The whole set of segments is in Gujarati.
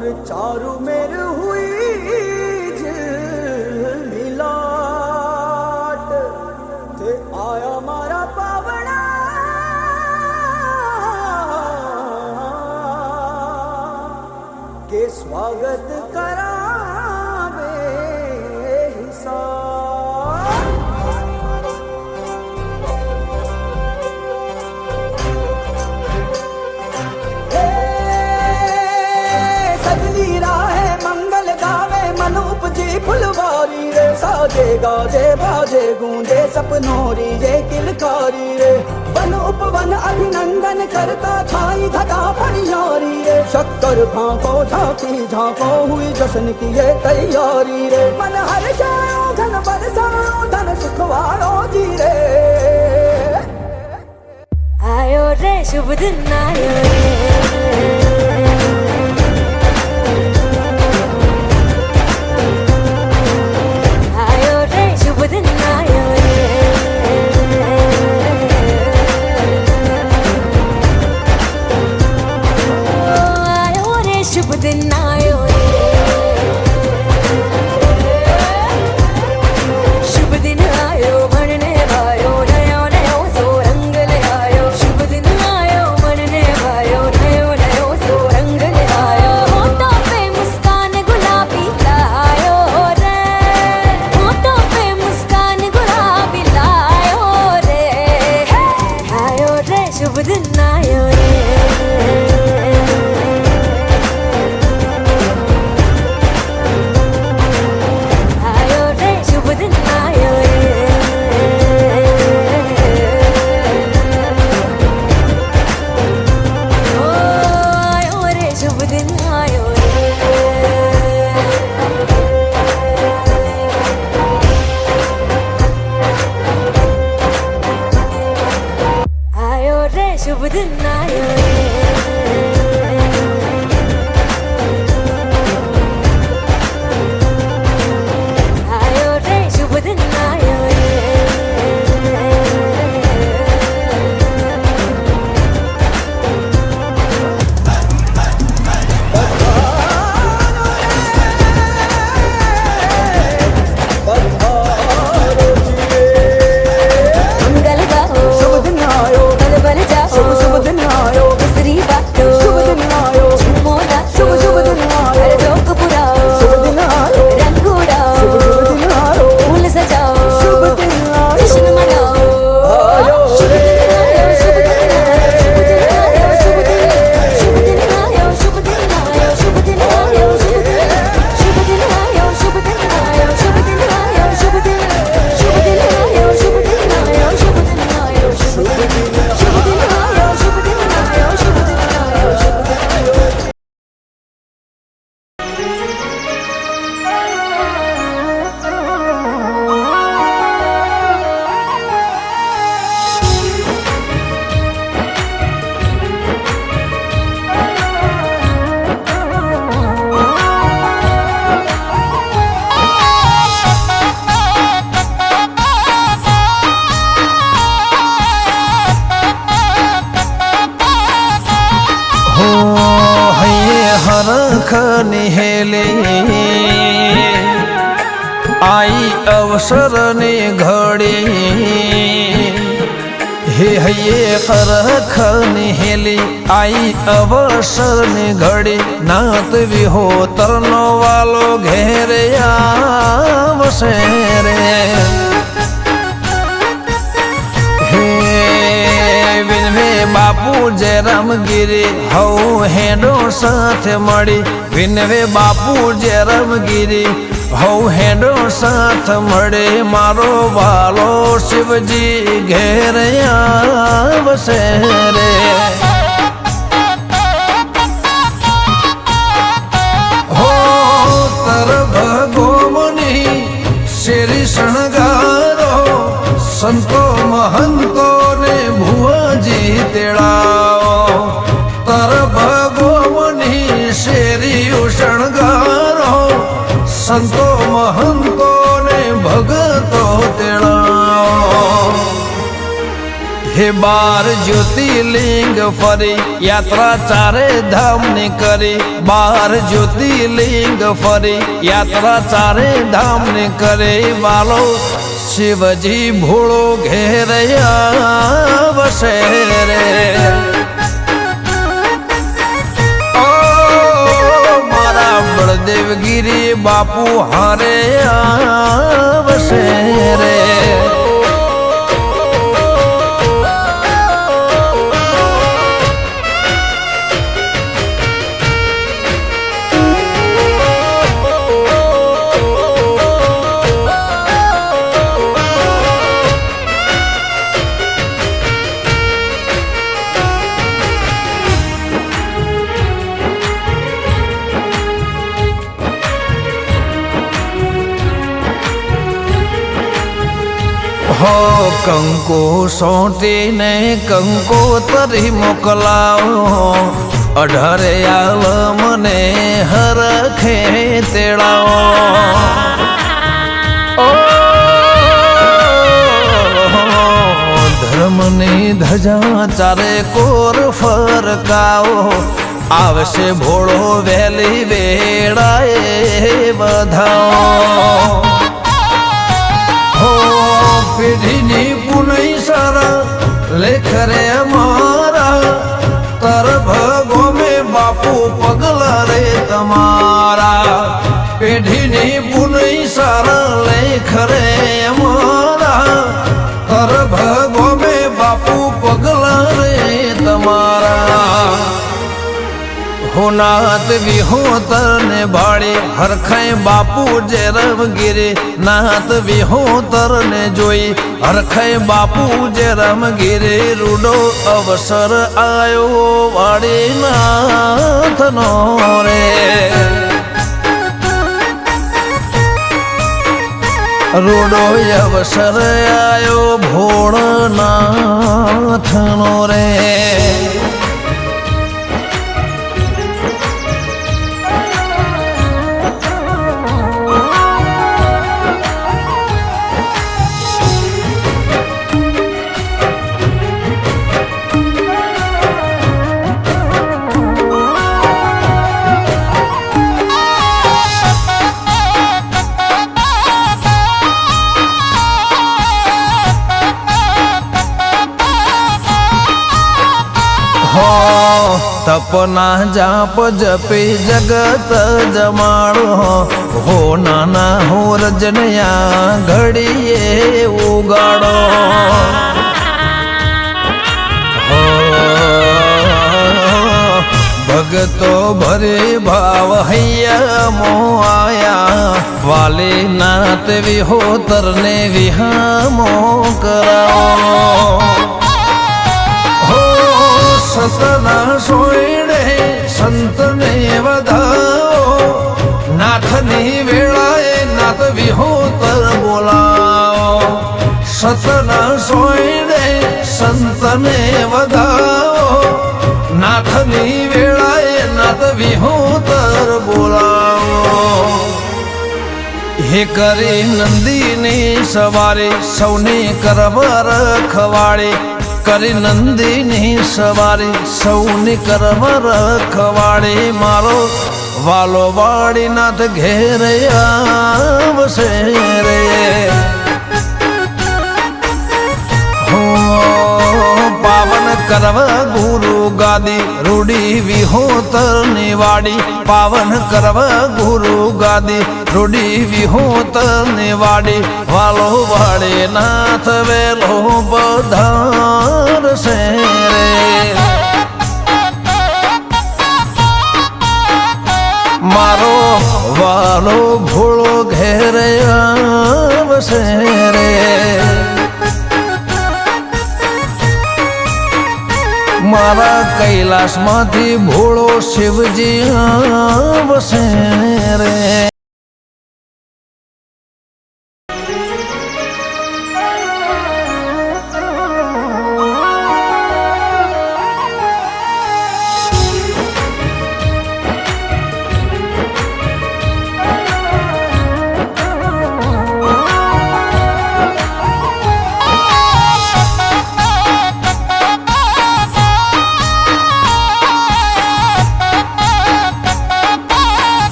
और चारू मेर हुई मिलाट ते आया मारा पावना के स्वागत करावे उपजी फुलवारी रे साजे गाजे बाजे गूंजे सपनोरी ये किलकारी रे वन उपवन अभिनंदन करता छाई धगा परियारी रे शक्कर भांको झांकी झांको हुई जश्न की ये तैयारी रे मन हर जाओ धन बरसाओ धन सुखवारो जी रे आयो रे शुभ दिन आयो रे शुभ दिन आयो रे शुभ दिन आयो मंगल गाओ शुभ दिन आयो बल बल जाओ शुभ दिन आयो श्री बातो शुभ दिन आयो मोला शुभ दिन आयो जोक पुराओ शुभ दिन आयो रंग उड़ाओ शुभ दिन आयो फूल सजाओ शुभ दिन आयो जश्न मनाओ आयो शुभ दिन आयो शुभ दिन आयो शुभ दिन आयो शुभ दिन आयो शुभ दिन आयो शुभ दिन आयो शुभ दिन आयो शुभ दिन आयो शुभ दिन आयो शुभ दिन आयो शुभ दिन आयो शुभ दिन हरख निहेले आई अवसर ने घड़ी हे हये हरख निहेली आई अवसर ने घड़ी नात विहो तरनो वालो घेरे आवसे रे बापू जयराम गिरी हऊ हेडो साथ मड़ी विनवे बापू जयराम गिरी हऊ हेडो साथ मड़े मारो वालो शिवजी घेर आवसे रे हो तर भगोमनी शेरी शणगारो संतो महंतो ने भुआजी तेड़ाओ तर भगोमनी शेरी शणगारो संतो महंतो ने भगतो तेड़ाओ હે 12 જ્યોતિર્લિંગ ફરી યાત્રા ચારે ધામ ની કરી 12 જ્યોતિર્લિંગ ફરી યાત્રા ચારે ધામ ની કરે વાલો શિવજી ભોળો ઘેરયા વસે રે ઓ મારા બળદેવગીરી બાપુ હારે વસે રે હો કંકુ સોટીને કંકોતરી મોકલાવો 18 આલ મને હરખે તેડાવો ધર્મની ધજા ચારે કોર ફરકાવો આવશે ભોળો વહેલી વેળાએ બધાઓ પેઢીની પુનઈ સારા લેખ રે અમારા તર ભગો મેં બાપુ પગલા રે તમારા પેઢીની પુનઈ સારા લેખ રે અમારા તર ભગો મેં બાપુ પગલા રે તમારા હોનાત વિહોતર ને ભાડે હરખાય બાપુ જે રમગીરી નાત વિહોતર ને જોઈ હરખાય બાપુ જે રમગીરી રૂડો અવસર આયો વાડી નાથનો રે રૂડો અવસર આયો ભોળનાથનો રે તપના જાપ જપી જગત જમાડો હો નાના હો રજનયા ઘડીએ ઉગાડો ભગતો ભરે ભાવ હૈયા મો આયા વાલી નાત વિહોતર ને વિહામો કરાવો સતના સોયડે સંતને વધાવો નાથની વેળાએ નાથ વિહોતર બોલાવો સતના સોયડે સંતને વધાવો નાથની વેળાએ નાથ વિહોતર બોલાવો હે કરી નંદીની સવારે સૌને કરવા રખવાડે કરી નંદીની સવારે સૌને કરવા રખવાડે મારો વાલો વાડીનાથ ઘેર આવશે રે હો પાવન કરવા ગુરુ ગાદી રૂડી વિહોતર ની વાડી પાવન કરવા ગુરુ ગાદી રૂડી વિહોતર ની વાડી વાલો વાડે નાથ વેલો પધારશે રે મારો વાલો ભોળો ઘેર આવશે રે મારા કૈલાસમાંથી ભોળો શિવજી આવશે રે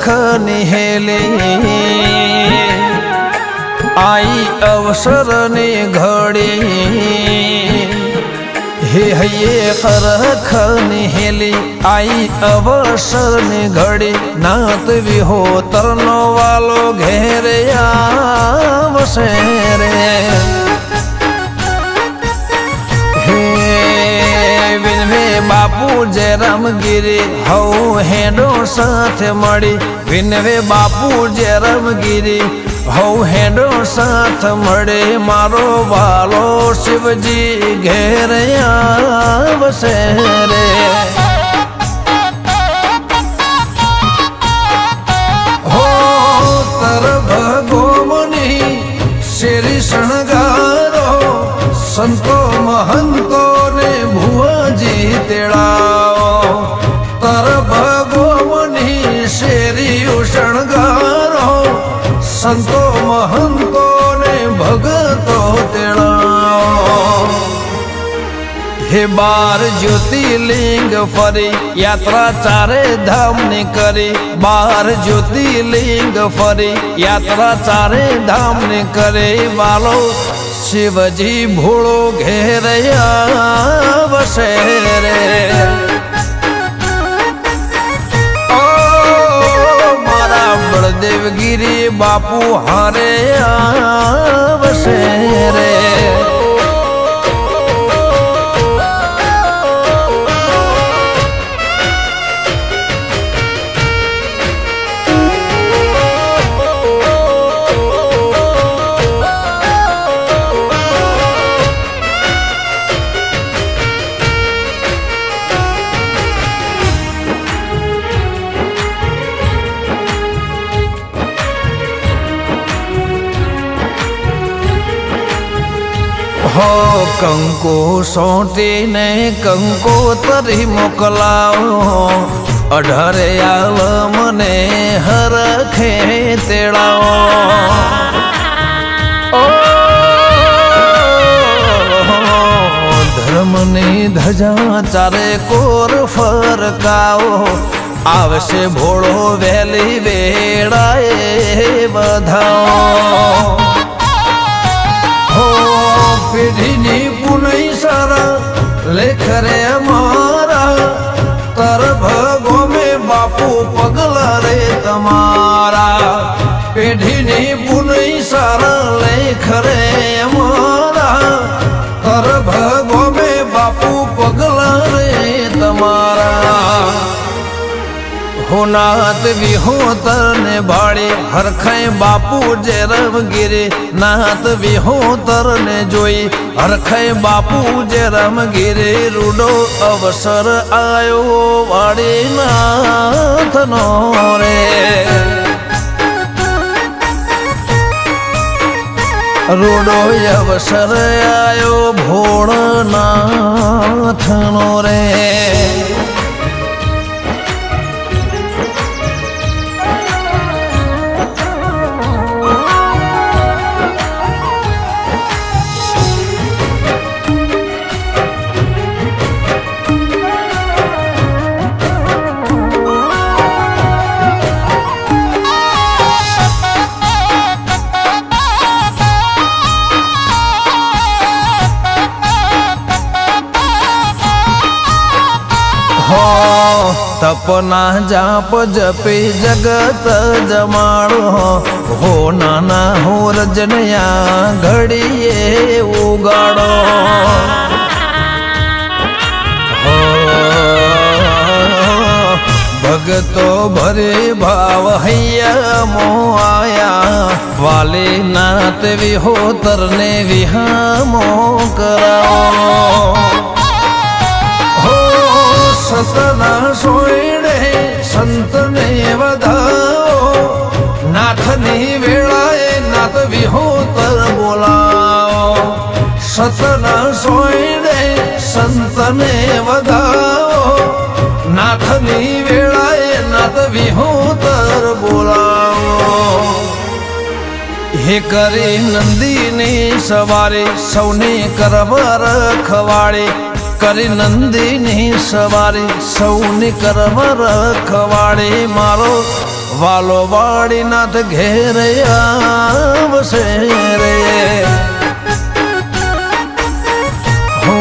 ખરખ નિહેલી આઈ અવસરની ઘડી હે હૈયે ખરખ નિહેલી આઈ અવસરની ઘડી નાત વિહોતરનો વાલો ઘેરે આવશે રે બાપુ જે રામગીરી હઉ હેડો સાથે મળી વિનવે બાપુ જે રામગીરી હઉ હેડો સાથ મળે મારો વાલો શિવજી ઘેર આવશે રે હો તર ભગોમની શેરી શણગારો સંતો મહંતો ને ભુવાજી તેડાઓ તર ભગોમની શેરી શણગારો સંતો મહંતો ને ભગતો તેડાઓ હે 12 જ્યોતિર્લિંગ ફરી યાત્રા ચારે ધામ ની કરી 12 જ્યોતિર્લિંગ ફરી યાત્રા ચારે ધામ ની કરે વાલો શિવજી ભોળો ઘેર આવશે રે બળદેવગીરી બાપુ હારે આવશે રે હો કંકુ સોટીને કંકોતરી મોકલાવો 18 આલ મને હરખે તેડાવો ધર્મની ધજા ચારે કોર ફરકાવો આવશે ભોળો વહેલી વેળાએ બધાઓ પેઢીની પુનઈ સારા લેખ રે મારા તર ભગો મેં બાપુ પગલા રે તમારા પેઢીની પુનઈ સારા લેખ રે મારા તર ભગો મેં બાપુ પગલા રે તમારા હોનાત વિહોતર ને ભાડે હરખાય બાપુ જે રામગીરી નાત વિહોતર ને જોઈ હરખાય બાપુ જે રામગીરી રૂડો અવસર આયો વાડી નાથનો રે રૂડો અવસર આયો ભોળનાથનો રે તપના જાપ જપી જગત જમાડો હો નાના હો રજનયા ઘડીએ ઉગાડો ભગતો ભરે ભાવ હૈયા મો આયા વાલે નાત વિહોતર ને વિહામો કરાવો સતના સોયડે સંતને વધાવો નાથની વેળાએ નાથ વિહોતર બોલાવો સતના સોયડે સંતને વધાવો નાથની વેળાએ નાથ વિહોતર બોલાવો હે કરી નંદીની સવારે સૌને કરવા રખવાડે કરી નંદીની સવારે સૌને કરવા રખવાડે મારો વાલો વાડીનાથ ઘેર આવશે રે હો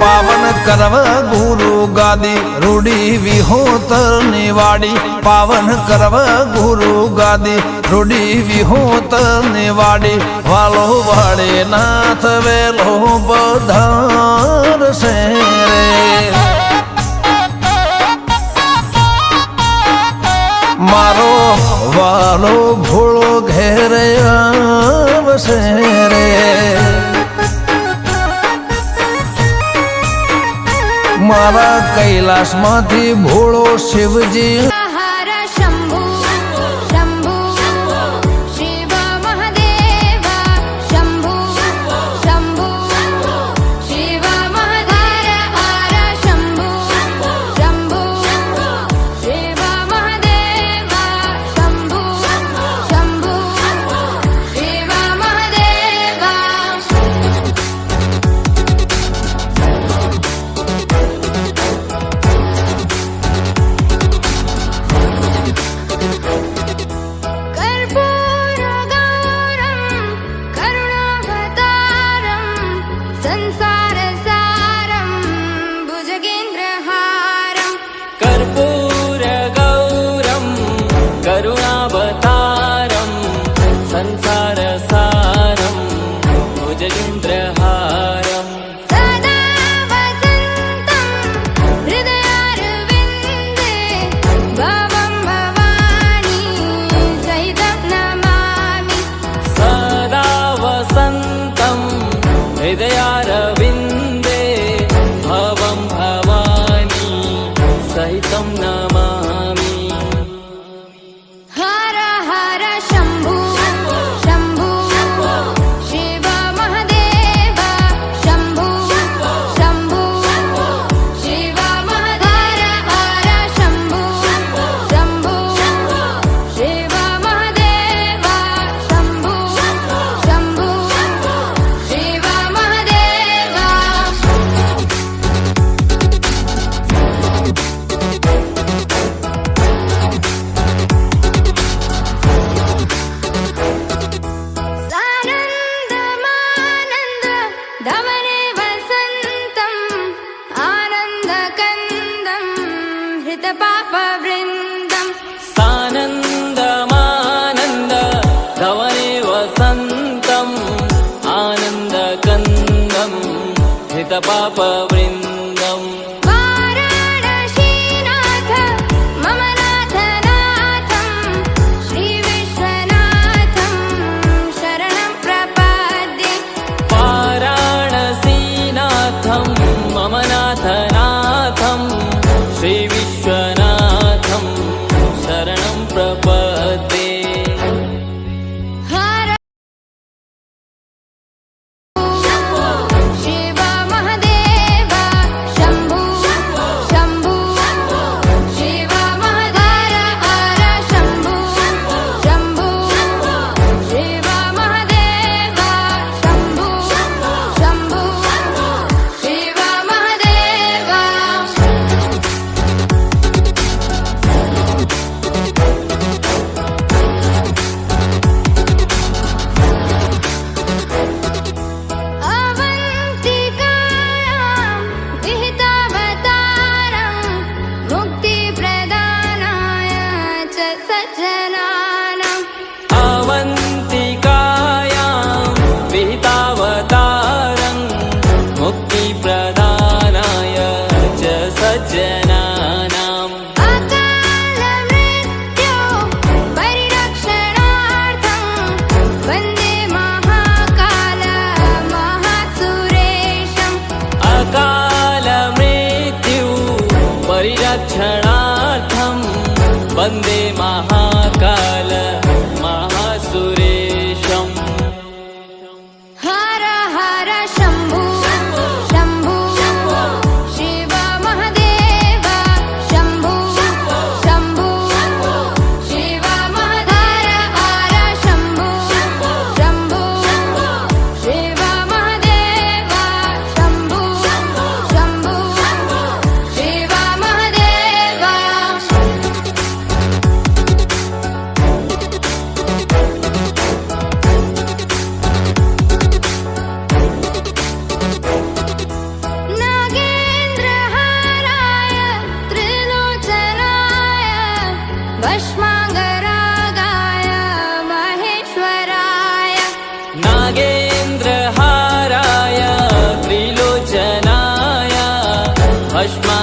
પાવન કરવા ગુરુ ગાદી રૂડી વિહોતર ની વાડી પાવન કરવા ગુરુ ગાદી રૂડી વિહોતર ની વાડી વાલો વાડે નાથ વેલો પધારશે રે મારો વાલો ભોળો ઘેર આવશે રે મારા કૈલાસમાંથી ભોળો શિવજી હર શંભુ શંભુ શિવ મહાદેવ શંભુ શંભુ શિવ મહાદેવ હર શંભુ શંભુ શિવ મહાદેવ શંભુ શંભુ શિવ મહાદેવ कर्पूरगौरं करुणावतारं संसारसारं भुजगेन्द्रहारं कर्पूरगौरं करुणावतारं संसारसारं भुजगेन्द्रहारं सदा वसन्तं हृदयारविन्दे भवं भवानी सहितं नमामि सदा वसन्तं हृदयारविन्दे भवं भवानी सहितं नमामि हर हर शम्भु शम्भु शिव महादेव शम्भु शम्भु शिव महादेव हर शम्भु शम्भु शिव महादेव शम्भु शम्भु शिव महादेव सानन्दमानन्द धवने वसन्तम् आनन्दकन्दं हृतपापवृन्दम् सानन्दमानन्द धवने वसन्तम् आनन्दकन्दं हितपापवृन्दम् वाराणसीनाथ मम नाथनाथं श्रीविश्वनाथं शरणं प्रपद्ये वाराणसीनाथं मम नाथनाथं श्रीविश्वनाथं शरणं प्रपद्ये हर शिव महादेव शम्भु शम्भु शिव महादेव हर शम्भु शम्भु शिव महादेव शम्भु शम्भु शिव महादेव भस्माङ्गरागाय महेश्वराय नागेन्द्रहाराय त्रिलोचनाय भस्मा